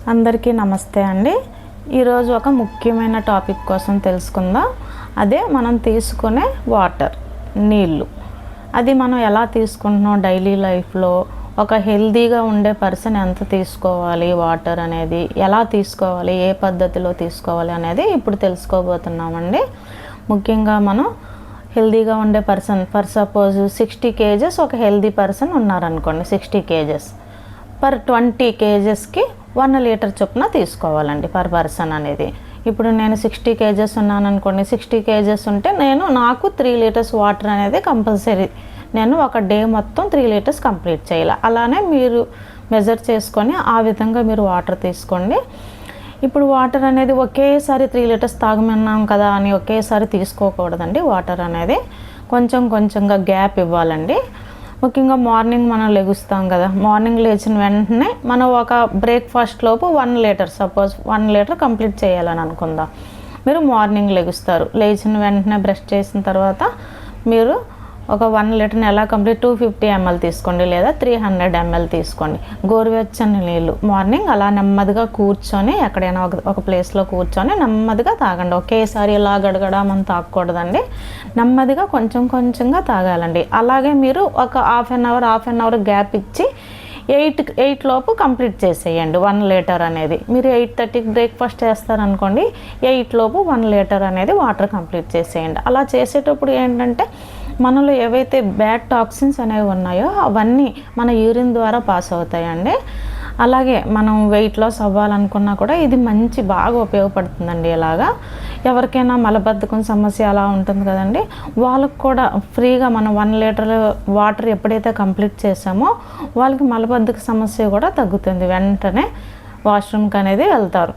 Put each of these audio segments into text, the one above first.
అందరికీ నమస్తే అండి. ఈరోజు ఒక ముఖ్యమైన టాపిక్ కోసం తెలుసుకుందాం. అదే మనం తీసుకునే వాటర్, నీళ్ళు. అది మనం ఎలా తీసుకుంటున్నాం డైలీ లైఫ్లో, ఒక హెల్తీగా ఉండే పర్సన్ ఎంత తీసుకోవాలి వాటర్ అనేది, ఎలా తీసుకోవాలి, ఏ పద్ధతిలో తీసుకోవాలి అనేది ఇప్పుడు తెలుసుకోబోతున్నామండి. ముఖ్యంగా మనం హెల్తీగా ఉండే పర్సన్, ఫర్ సపోజ్ 60 kgs ఒక హెల్తీ పర్సన్ ఉన్నారనుకోండి, 60 kgs పర్ 20 kgsకి 1 లీటర్ చొప్పున తీసుకోవాలండి పర్ పర్సన్ అనేది. ఇప్పుడు నేను 60 kgs ఉన్నాను అనుకోండి, 60 kgs ఉంటే నాకు 3 లీటర్స్ వాటర్ అనేది కంపల్సరీ. నేను ఒక డే మొత్తం 3 లీటర్స్ కంప్లీట్ చేయాలి. అలానే మీరు మెజర్ చేసుకొని ఆ విధంగా మీరు వాటర్ తీసుకోండి. ఇప్పుడు వాటర్ అనేది ఒకేసారి 3 లీటర్స్ తాగమన్నాం కదా అని ఒకేసారి తీసుకోకూడదండి. వాటర్ అనేది కొంచెం కొంచెంగా గ్యాప్ ఇవ్వాలండి. ముఖ్యంగా మార్నింగ్ మనం లెగుస్తాం కదా, మార్నింగ్ లేచిన వెంటనే మనం ఒక బ్రేక్ఫాస్ట్ లోపు 1 లీటర్, సపోజ్ 1 లీటర్ కంప్లీట్ చేయాలని అనుకుందాం. మీరు మార్నింగ్ లెగుస్తారు, లేచిన వెంటనే బ్రష్ చేసిన తర్వాత మీరు ఒక 1 లీటర్ని ఎలా కంప్లీట్ 250 ml తీసుకోండి, లేదా 300 ml తీసుకోండి. గోరువెచ్చని నీళ్ళు మార్నింగ్ అలా నెమ్మదిగా కూర్చొని ఎక్కడైనా ఒక ప్లేస్లో కూర్చొని నెమ్మదిగా తాగండి. ఒకేసారి ఇలా గడగడా మనం తాగకూడదండి, నెమ్మదిగా కొంచెం కొంచెంగా తాగాలండి. అలాగే మీరు ఒక హాఫ్ అన్ అవర్ గ్యాప్ ఇచ్చి 8 లోపు కంప్లీట్ చేసేయండి 1 లీటర్ అనేది. మీరు 8:30కి బ్రేక్ఫాస్ట్ చేస్తారనుకోండి, 8 లోపు 1 లీటర్ అనేది వాటర్ కంప్లీట్ చేసేయండి. అలా చేసేటప్పుడు ఏంటంటే మనలో ఏవైతే బ్యాడ్ టాక్సిన్స్ అనేవి ఉన్నాయో అవన్నీ మన యూరిన్ ద్వారా పాస్ అవుతాయండి. అలాగే మనం వెయిట్ లాస్ అవ్వాలనుకున్నా కూడా ఇది బాగా ఉపయోగపడుతుందండి. ఇలాగా ఎవరికైనా మలబద్ధకం సమస్య అలా ఉంటుంది కదండి, వాళ్ళకు కూడా ఫ్రీగా మనం 1 లీటర్ వాటర్ ఎప్పుడైతే కంప్లీట్ చేసామో వాళ్ళకి మలబద్ధక సమస్య కూడా తగ్గుతుంది. వెంటనే వాష్రూమ్కి అనేది వెళ్తారు.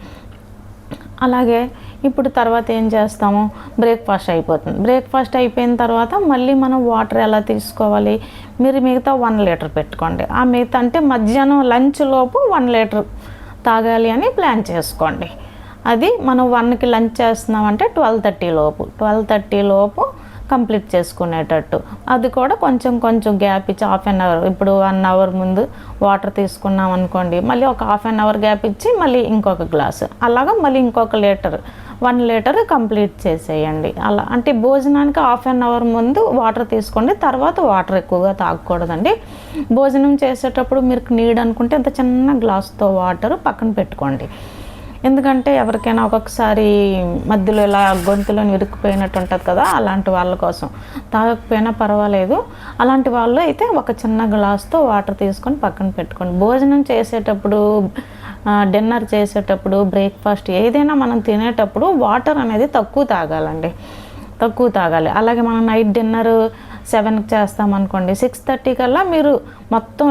అలాగే ఇప్పుడు తర్వాత ఏం చేస్తాము, బ్రేక్ఫాస్ట్ అయిపోతుంది. బ్రేక్ఫాస్ట్ అయిపోయిన తర్వాత మళ్ళీ మనం వాటర్ ఎలా తీసుకోవాలి, మీరు మిగతా 1 లీటర్ పెట్టుకోండి. ఆ మిగతా అంటే మధ్యాహ్నం లంచ్ లోపు 1 లీటర్ తాగాలి అని ప్లాన్ చేసుకోండి. అది మనం 1కి లంచ్ చేస్తున్నామంటే 12:30 లోపు కంప్లీట్ చేసుకునేటట్టు. అది కూడా కొంచెం కొంచెం గ్యాప్ ఇచ్చి హాఫ్ అన్ అవర్, ఇప్పుడు 1 అవర్ ముందు వాటర్ తీసుకున్నాం అనుకోండి, మళ్ళీ ఒక హాఫ్ అన్ అవర్ గ్యాప్ ఇచ్చి మళ్ళీ ఇంకొక గ్లాసు, అలాగా మళ్ళీ ఇంకొక లీటర్ 1 లీటర్ కంప్లీట్ చేసేయండి. అలా అంటే భోజనానికి హాఫ్ అన్ అవర్ ముందు వాటర్ తీసుకోండి, తర్వాత వాటర్ ఎక్కువగా తాగకూడదండి. భోజనం చేసేటప్పుడు మీరు నీడ్ అనుకుంటే ఇంత చిన్న గ్లాస్తో వాటర్ పక్కన పెట్టుకోండి. ఎందుకంటే ఎవరికైనా ఒక్కొక్కసారి మధ్యలో ఇలా గొంతులో ఇరుక్కుపోయినట్టు ఉంటుంది కదా, అలాంటి వాళ్ళ కోసం. తాగకపోయినా పర్వాలేదు, అలాంటి వాళ్ళు అయితే ఒక చిన్న గ్లాస్తో వాటర్ తీసుకొని పక్కన పెట్టుకోండి. భోజనం చేసేటప్పుడు, డిన్నర్ చేసేటప్పుడు, బ్రేక్ఫాస్ట్ ఏదైనా మనం తినేటప్పుడు వాటర్ అనేది తక్కువ తాగాలి. అలాగే మనం నైట్ డిన్నర్ 7కి చేస్తామనుకోండి, 6:30 కల్లా మీరు మొత్తం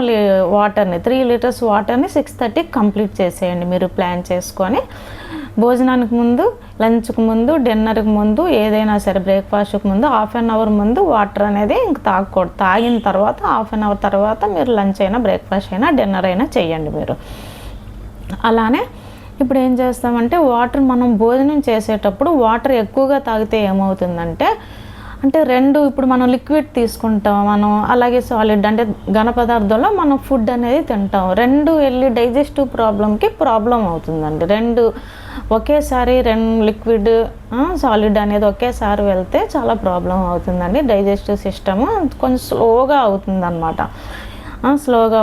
వాటర్ని 3 లీటర్స్ వాటర్ని 6:30కి కంప్లీట్ చేసేయండి. మీరు ప్లాన్ చేసుకొని భోజనానికి ముందు, లంచ్కి ముందు, డిన్నర్కి ముందు, ఏదైనా సరే బ్రేక్ఫాస్ట్కి ముందు హాఫ్ అన్ అవర్ ముందు వాటర్ అనేది ఇంక తాగకూడదు. తాగిన తర్వాత హాఫ్ అన్ అవర్ తర్వాత మీరు లంచ్ అయినా, బ్రేక్ఫాస్ట్ అయినా, డిన్నర్ అయినా చేయండి మీరు. అలానే ఇప్పుడు ఏం చేస్తామంటే వాటర్ మనం భోజనం చేసేటప్పుడు వాటర్ ఎక్కువగా తాగితే ఏమవుతుందంటే, ఇప్పుడు మనం లిక్విడ్ తీసుకుంటాం, మనం అలాగే సాలిడ్ అంటే ఘన పదార్థంలో మనం ఫుడ్ అనేది తింటాం. 2 వెళ్ళి డైజెస్టివ్ ప్రాబ్లం అవుతుందండి. 2 ఒకేసారి లిక్విడ్, సాలిడ్ అనేది ఒకేసారి వెళ్తే చాలా ప్రాబ్లం అవుతుందండి. డైజెస్టివ్ సిస్టమ్ కొంచెం స్లోగా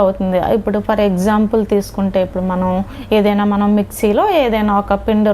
అవుతుంది. ఇప్పుడు ఫర్ ఎగ్జాంపుల్ తీసుకుంటే, ఇప్పుడు మనం మిక్సీలో ఏదైనా ఒక పిండి